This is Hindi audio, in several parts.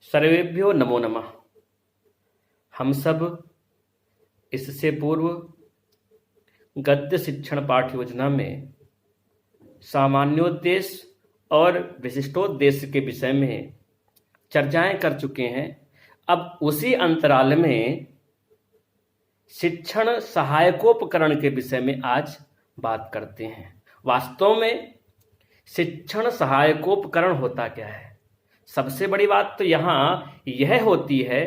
सर्वेभ्यो नमो नमः। हम सब इससे पूर्व गद्य शिक्षण पाठ योजना में सामान्योद्देश्य और विशिष्टोद्देश्य के विषय में चर्चाएं कर चुके हैं। अब उसी अंतराल में शिक्षण सहायकोपकरण के विषय में आज बात करते हैं। वास्तव में शिक्षण सहायकोपकरण होता क्या है? सबसे बड़ी बात तो यहाँ यह होती है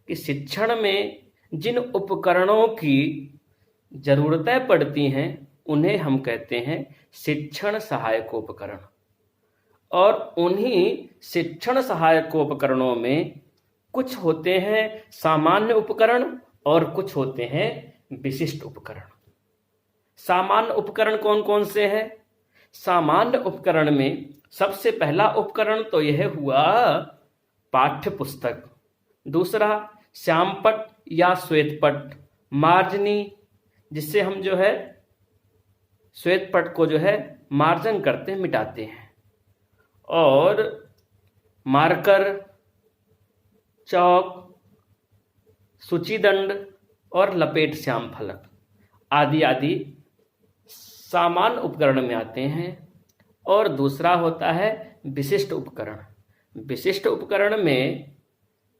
कि शिक्षण में जिन उपकरणों की जरूरतें पड़ती हैं उन्हें हम कहते हैं शिक्षण सहायकोपकरण। और उन्हीं शिक्षण सहायकोपकरणों में कुछ होते हैं सामान्य उपकरण और कुछ होते हैं विशिष्ट उपकरण। सामान्य उपकरण कौन कौन से हैं? सामान्य उपकरण में सबसे पहला उपकरण तो यह हुआ पाठ्य पुस्तक, दूसरा श्यामपट्ट या श्वेतपट्ट, मार्जनी जिससे हम श्वेतपट्ट को मार्जन करते हैं, मिटाते हैं, और मार्कर, चौक, सूचीदंड और लपेट श्याम फलक आदि आदि सामान्य उपकरण में आते हैं। और दूसरा होता है विशिष्ट उपकरण। विशिष्ट उपकरण में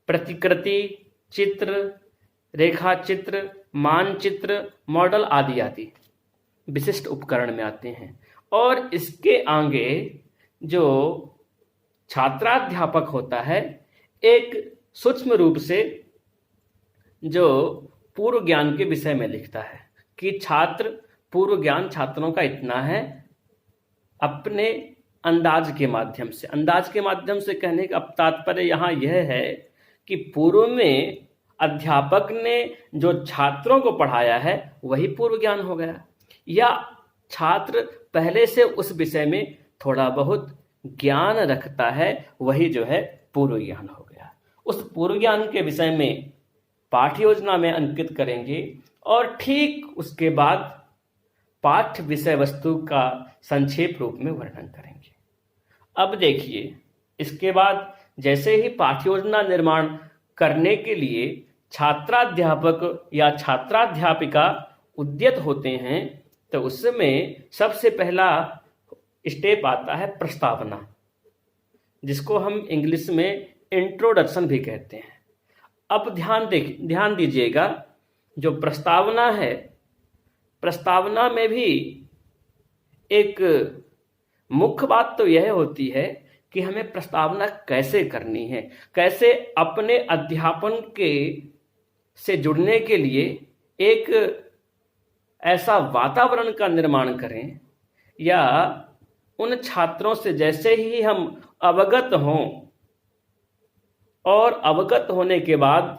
प्रतिकृति, चित्र, रेखा चित्र, मानचित्र, मॉडल आदि आदि विशिष्ट उपकरण में आते हैं। और इसके आगे जो छात्राध्यापक होता है एक सूक्ष्म रूप से जो पूर्व ज्ञान के विषय में लिखता है कि छात्र पूर्व ज्ञान छात्रों का इतना है, अपने अंदाज के माध्यम से। अंदाज के माध्यम से कहने का तात्पर्य यहाँ यह है कि पूर्व में अध्यापक ने जो छात्रों को पढ़ाया है वही पूर्व ज्ञान हो गया, या छात्र पहले से उस विषय में थोड़ा बहुत ज्ञान रखता है, वही पूर्व ज्ञान हो गया। उस पूर्व ज्ञान के विषय में पाठ्य योजना में अंकित करेंगे और ठीक उसके बाद पाठ्य विषय वस्तु का संक्षेप रूप में वर्णन करेंगे। अब देखिए, इसके बाद जैसे ही पाठ्य योजना निर्माण करने के लिए छात्राध्यापक या छात्राध्यापिका उद्यत होते हैं तो उसमें सबसे पहला स्टेप आता है प्रस्तावना, जिसको हम इंग्लिश में इंट्रोडक्शन भी कहते हैं। अब ध्यान दीजिएगा, जो प्रस्तावना है, प्रस्तावना में भी एक मुख्य बात तो यह होती है कि हमें प्रस्तावना कैसे करनी है, कैसे अपने अध्यापन से जुड़ने के लिए एक ऐसा वातावरण का निर्माण करें, या उन छात्रों से जैसे ही हम अवगत हों और अवगत होने के बाद,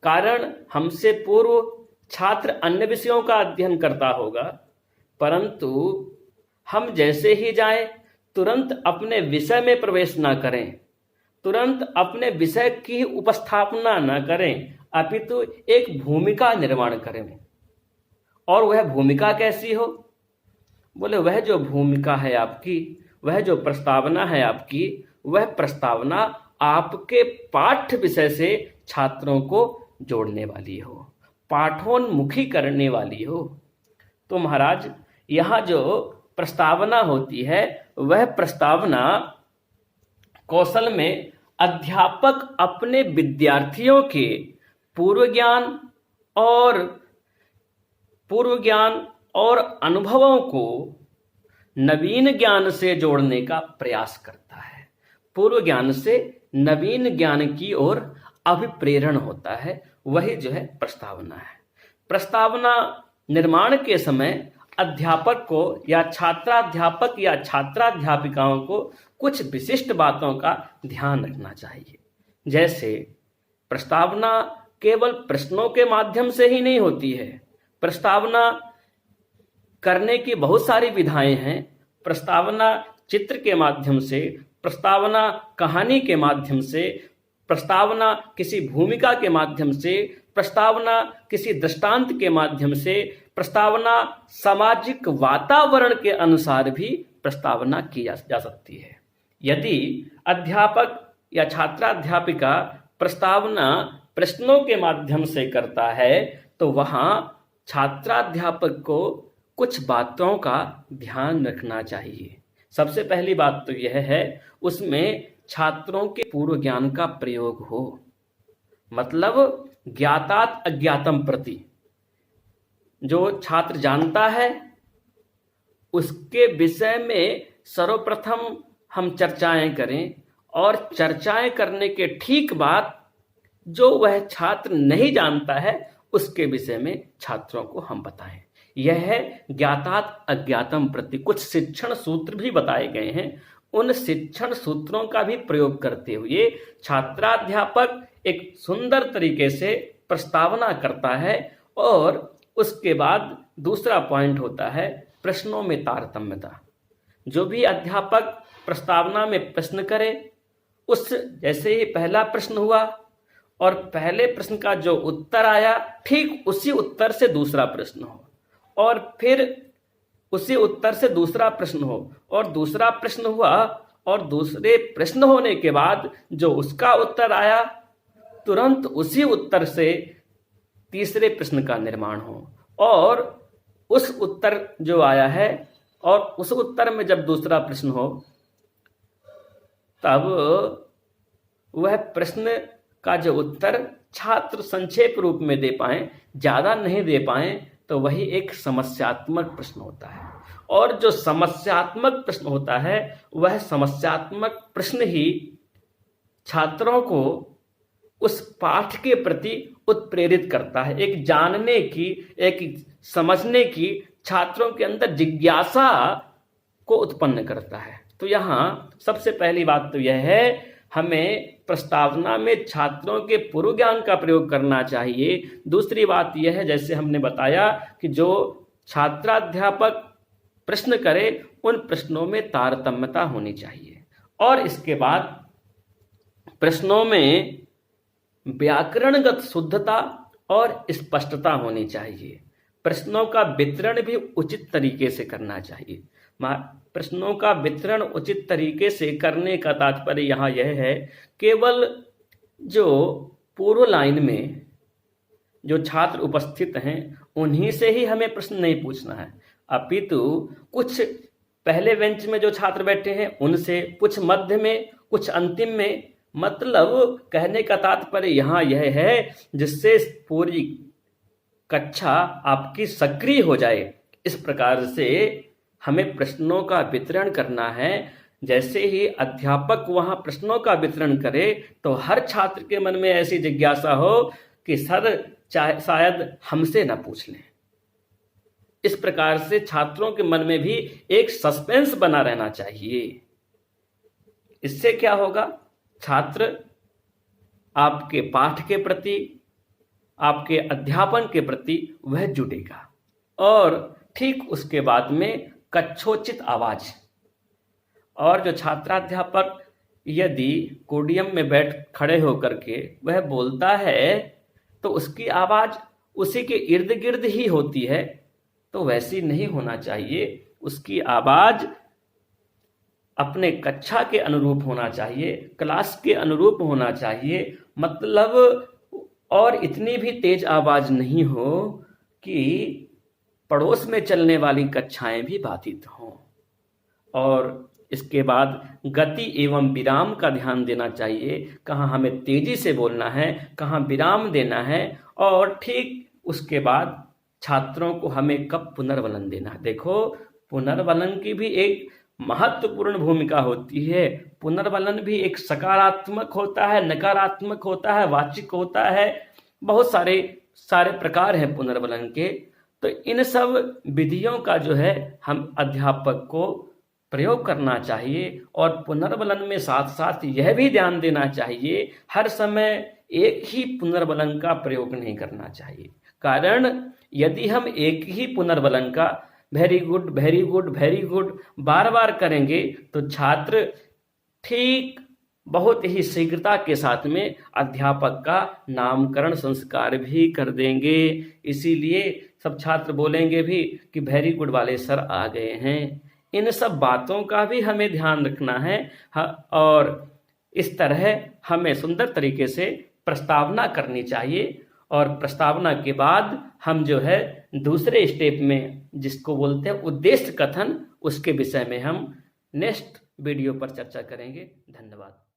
कारण हमसे पूर्व छात्र अन्य विषयों का अध्ययन करता होगा, परंतु हम जैसे ही जाएं तुरंत अपने विषय में प्रवेश ना करें, तुरंत अपने विषय की उपस्थापना ना करें, अपितु एक भूमिका निर्माण करें। और वह भूमिका कैसी हो? बोले वह जो भूमिका है आपकी, वह जो प्रस्तावना है आपकी, वह प्रस्तावना आपके पाठ्य विषय से छात्रों को जोड़ने वाली हो, पाठोन्मुखी करने वाली हो। तो महाराज, यहाँ जो प्रस्तावना होती है वह प्रस्तावना कौशल में अध्यापक अपने विद्यार्थियों के पूर्व ज्ञान और अनुभवों को नवीन ज्ञान से जोड़ने का प्रयास करता है। पूर्व ज्ञान से नवीन ज्ञान की ओर अभिप्रेरण होता है, वही प्रस्तावना है। प्रस्तावना निर्माण के समय अध्यापक को या छात्राध्यापक या छात्राध्यापिकाओं को कुछ विशिष्ट बातों का ध्यान रखना चाहिए। जैसे प्रस्तावना केवल प्रश्नों के माध्यम से ही नहीं होती है, प्रस्तावना करने की बहुत सारी विधाएं हैं। प्रस्तावना चित्र के माध्यम से, प्रस्तावना कहानी के माध्यम से, प्रस्तावना किसी भूमिका के माध्यम से, प्रस्तावना किसी दृष्टांत के माध्यम से, प्रस्तावना सामाजिक वातावरण के अनुसार भी प्रस्तावना की जा सकती है। यदि अध्यापक या छात्राध्यापिका प्रस्तावना प्रश्नों के माध्यम से करता है तो वहाँ छात्राध्यापक को कुछ बातों का ध्यान रखना चाहिए। सबसे पहली बात तो यह है उसमें छात्रों के पूर्व ज्ञान का प्रयोग हो, मतलब ज्ञातात् अज्ञातम प्रति, जो छात्र जानता है उसके विषय में सर्वप्रथम हम चर्चाएं करें और चर्चाएं करने के ठीक बाद जो वह छात्र नहीं जानता है उसके विषय में छात्रों को हम बताएं। यह है ज्ञातात् अज्ञातम प्रति। कुछ शिक्षण सूत्र भी बताए गए हैं, उन शिक्षण सूत्रों का भी प्रयोग करते हुए छात्राध्यापक एक सुंदर तरीके से प्रस्तावना करता है। और उसके बाद दूसरा पॉइंट होता है प्रश्नों में तारतम्यता। जो भी अध्यापक प्रस्तावना में प्रश्न करे, उस जैसे ही पहला प्रश्न हुआ और पहले प्रश्न का जो उत्तर आया ठीक उसी उत्तर से दूसरा प्रश्न हो, और फिर उसी उत्तर से दूसरा प्रश्न हो, और दूसरा प्रश्न हुआ और दूसरे प्रश्न होने के बाद जो उसका उत्तर आया तुरंत उसी उत्तर से तीसरे प्रश्न का निर्माण हो, और उस उत्तर जो आया है और उस उत्तर में जब दूसरा प्रश्न हो तब वह प्रश्न का जो उत्तर छात्र संक्षेप रूप में दे पाएं, ज़्यादा नहीं दे पाएं, तो वही एक समस्यात्मक प्रश्न होता है। और जो समस्यात्मक प्रश्न होता है वह समस्यात्मक प्रश्न ही छात्रों को उस पाठ के प्रति उत्प्रेरित करता है, एक जानने की, एक समझने की, छात्रों के अंदर जिज्ञासा को उत्पन्न करता है। तो यहाँ सबसे पहली बात तो यह है हमें प्रस्तावना में छात्रों के पूर्व ज्ञान का प्रयोग करना चाहिए। दूसरी बात यह है जैसे हमने बताया कि जो छात्राध्यापक प्रश्न करे उन प्रश्नों में तारतम्यता होनी चाहिए, और इसके बाद प्रश्नों में व्याकरणगत शुद्धता और स्पष्टता होनी चाहिए। प्रश्नों का वितरण भी उचित तरीके से करना चाहिए। प्रश्नों का वितरण उचित तरीके से करने का तात्पर्य यहाँ यह है केवल जो पूर्व लाइन में जो छात्र उपस्थित हैं उन्हीं से ही हमें प्रश्न नहीं पूछना है, अपितु कुछ पहले बेंच में जो छात्र बैठे हैं उनसे, कुछ मध्य में, कुछ अंतिम में। मतलब कहने का तात्पर्य यहाँ यह है जिससे पूरी कक्षा आपकी सक्रिय हो जाए। इस प्रकार से हमें प्रश्नों का वितरण करना है। जैसे ही अध्यापक वहाँ प्रश्नों का वितरण करे तो हर छात्र के मन में ऐसी जिज्ञासा हो कि सर शायद हमसे न पूछ लें। इस प्रकार से छात्रों के मन में भी एक सस्पेंस बना रहना चाहिए। इससे क्या होगा, छात्र आपके पाठ के प्रति, आपके अध्यापन के प्रति वह जुड़ेगा। और ठीक उसके बाद में कक्षोचित आवाज, और जो छात्राध्यापक यदि कोडियम में बैठ खड़े होकर के वह बोलता है तो उसकी आवाज उसी के इर्द गिर्द ही होती है, तो वैसी नहीं होना चाहिए। उसकी आवाज अपने कक्षा के अनुरूप होना चाहिए, क्लास के अनुरूप होना चाहिए। मतलब और इतनी भी तेज आवाज नहीं हो कि पड़ोस में चलने वाली कक्षाएं भी बाधित हों। और इसके बाद गति एवं विराम का ध्यान देना चाहिए, कहाँ हमें तेजी से बोलना है, कहाँ विराम देना है, और ठीक उसके बाद छात्रों को हमें कब पुनर्वलन देना। देखो, पुनर्वलन की भी एक महत्वपूर्ण भूमिका होती है। पुनर्वलन भी एक सकारात्मक होता है, नकारात्मक होता है, वाचिक होता है, बहुत सारे प्रकार हैं पुनर्वलन के। तो इन सब विधियों का जो है हम अध्यापक को प्रयोग करना चाहिए। और पुनर्वलन में साथ साथ यह भी ध्यान देना चाहिए हर समय एक ही पुनर्वलन का प्रयोग नहीं करना चाहिए। कारण यदि हम एक ही पुनर्वलन का very good very good very good बार बार करेंगे तो छात्र ठीक बहुत ही शीघ्रता के साथ में अध्यापक का नामकरण संस्कार भी कर देंगे। इसीलिए सब छात्र बोलेंगे भी कि वेरी गुड वाले सर आ गए हैं। इन सब बातों का भी हमें ध्यान रखना है। और इस तरह हमें सुंदर तरीके से प्रस्तावना करनी चाहिए और प्रस्तावना के बाद हम जो है दूसरे स्टेप में जिसको बोलते हैं उद्देश्य कथन, उसके विषय में हम नेक्स्ट वीडियो पर चर्चा करेंगे। धन्यवाद।